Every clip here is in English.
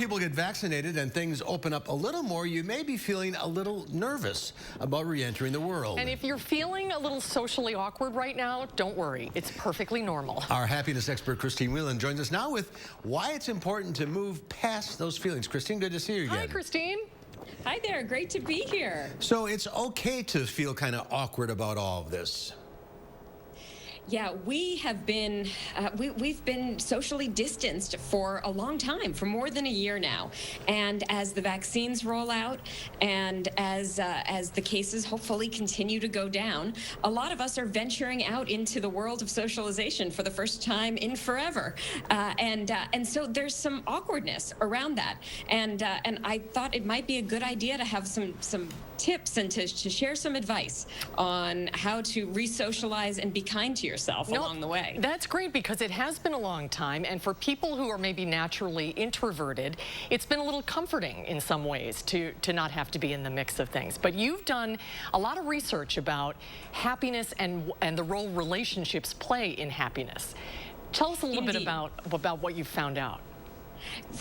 People get vaccinated and things open up a little more, you may be feeling a little nervous about re-entering the world. And if you're feeling a little socially awkward right now, don't worry. It's perfectly normal. Our happiness expert, Christine Whelan, joins us now with why it's important to move past those feelings. Christine, good to see you again. Hi, Christine. Hi there. Great to be here. So it's okay to feel kind of awkward about all of this. Yeah, we have been, we've been socially distanced for a long time, for more than a year now. And as the vaccines roll out and as the cases hopefully continue to go down, a lot of us are venturing out into the world of socialization for the first time in forever. And so there's some awkwardness around that. And I thought it might be a good idea to have some tips and to share some advice on how to re-socialize and be kind to yourself along the way. That's great, because it has been a long time, and for people who are maybe naturally introverted, it's been a little comforting in some ways to not have to be in the mix of things. But you've done a lot of research about happiness and the role relationships play in happiness. Tell us a little bit about what you've found out.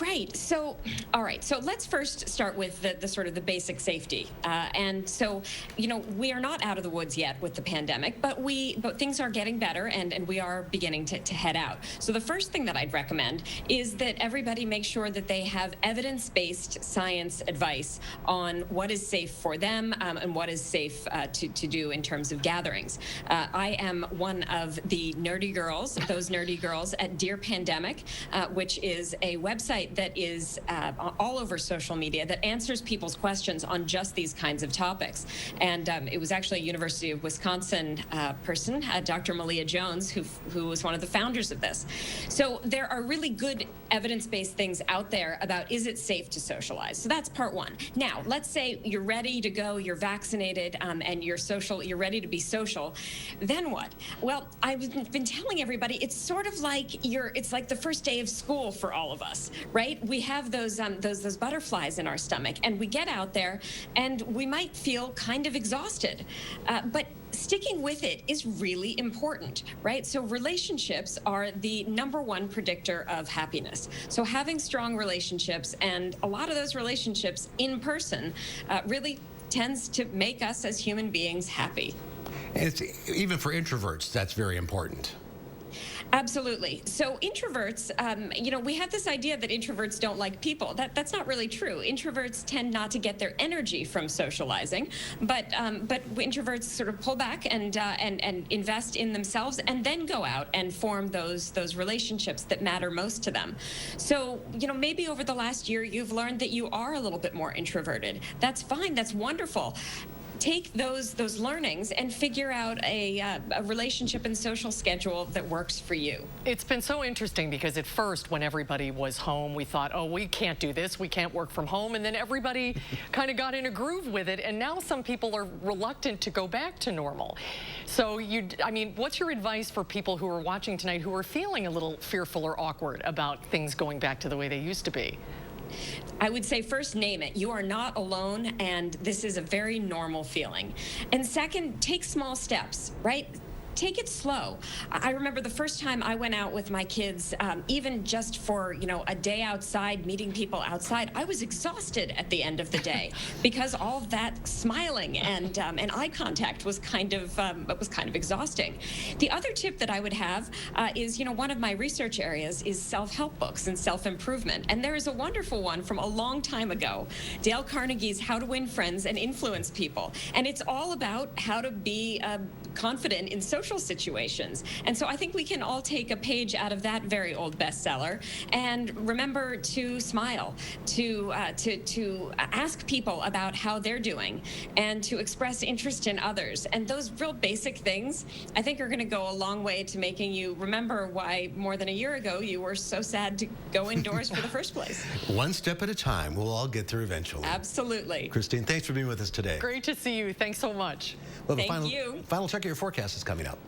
Right. So, all right. So let's first start with the sort of the basic safety. And so, you know, we are not out of the woods yet with the pandemic, but things are getting better, and we are beginning to head out. So the first thing that I'd recommend is that everybody make sure that they have evidence-based science advice on what is safe for them and what is safe to do in terms of gatherings. I am one of the nerdy girls, those nerdy girls at Dear Pandemic, which is a website that is all over social media that answers people's questions on just these kinds of topics. And it was actually a University of Wisconsin person, Dr. Malia Jones, who was one of the founders of this. So there are really good evidence-based things out there about, is it safe to socialize? So that's part one. Now, let's say you're ready to go, you're vaccinated, and you're ready to be social. Then what? Well, I've been telling everybody, it's sort of like it's like the first day of school for all of us. Right? We have those butterflies in our stomach, and we get out there and we might feel kind of exhausted, but sticking with it is really important, right? So relationships are the #1 predictor of happiness. So having strong relationships, and a lot of those relationships in person, really tends to make us as human beings happy. And it's, even for introverts, that's very important. Absolutely. So introverts, you know, we have this idea that introverts don't like people. That's not really true. Introverts tend not to get their energy from socializing, but introverts sort of pull back and invest in themselves, and then go out and form those relationships that matter most to them. So, you know, maybe over the last year you've learned that you are a little bit more introverted. That's fine. That's wonderful. Take those learnings and figure out a relationship and social schedule that works for you. It's been so interesting, because at first, when everybody was home, we thought, oh, we can't do this, we can't work from home, and then everybody kind of got in a groove with it, and now some people are reluctant to go back to normal. So I mean, what's your advice for people who are watching tonight who are feeling a little fearful or awkward about things going back to the way they used to be? I would say, first, name it. You are not alone, and this is a very normal feeling. And second, take small steps, right? Take it slow. I remember the first time I went out with my kids, even just for, you know, a day outside, meeting people outside, I was exhausted at the end of the day because all of that smiling and eye contact was kind of exhausting. The other tip that I would have is, you know, one of my research areas is self-help books and self-improvement, and there is a wonderful one from a long time ago, Dale Carnegie's How to Win Friends and Influence People, and it's all about how to be confident in social situations. And so I think we can all take a page out of that very old bestseller and remember to smile, to ask people about how they're doing, and to express interest in others. And those real basic things, I think, are going to go a long way to making you remember why more than a year ago you were so sad to go indoors for the first place. One step at a time. We'll all get there eventually. Absolutely. Christine, thanks for being with us today. Great to see you. Thanks so much. Well, Thank you. Final check of your forecast is coming up.